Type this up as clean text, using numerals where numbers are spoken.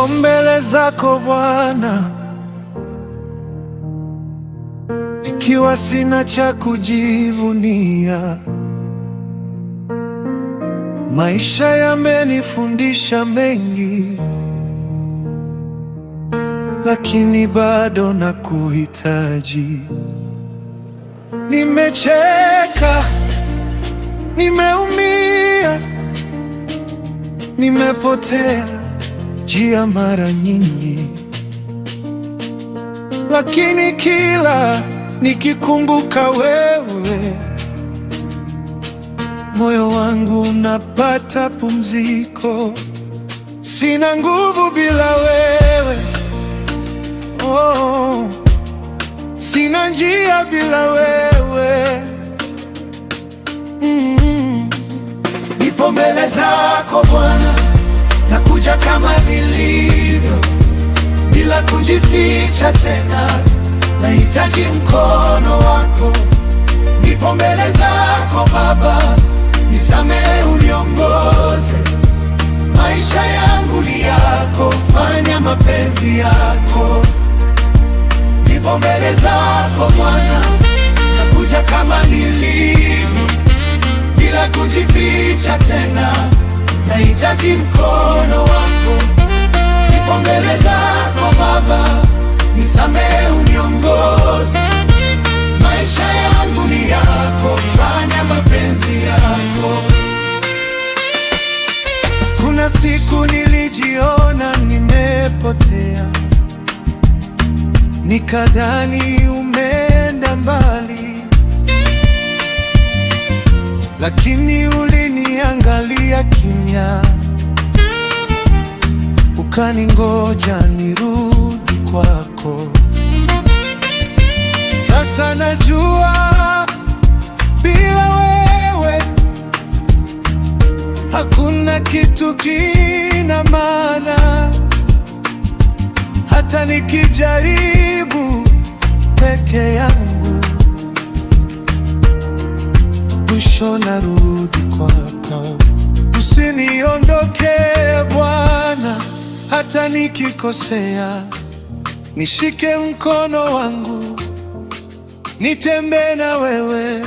Nipo mbele zako Bwana, nikiwa sina cha kujivunia. Maisha yamenifundisha mengi, lakini bado nakuhitaji. Nimecheka, nimeumia, nimepotea njia mara nyingi, lakini kila nikikumbuka wewe, moyo wangu unapata pumziko. Sina nguvu bila wewe, oh, sina njia bila wewe. Nipo mbele zako Bwana, nakuja kama nilivyo, bila kujificha tena, nahitaji mkono wako. Nipo mbele zako Baba, nisamehe, uniongoze. Maisha yangu ni yako, fanya mapenzi yako. Nipo mbele zako Bwana, nakuja kama nilivyo, bila kujificha tena, nahitaji mkono wako. Nipo mbele zako Baba, nisamehe, uniongoze. Maisha yangu ni yako, fanya mapenzi yako. Kuna siku nilijiona nimepotea, nikadhani umeenda mbali, lakini uliniangalia kimya, ukaningoja nirudi kwako. Sasa najua bila wewe hakuna kitu kina maana. Hata nikijaribu peke yangu, mwisho narudi kwako. Usiniondoke Bwana, hata nikikosea, nishike mkono wangu, nitembee na wewe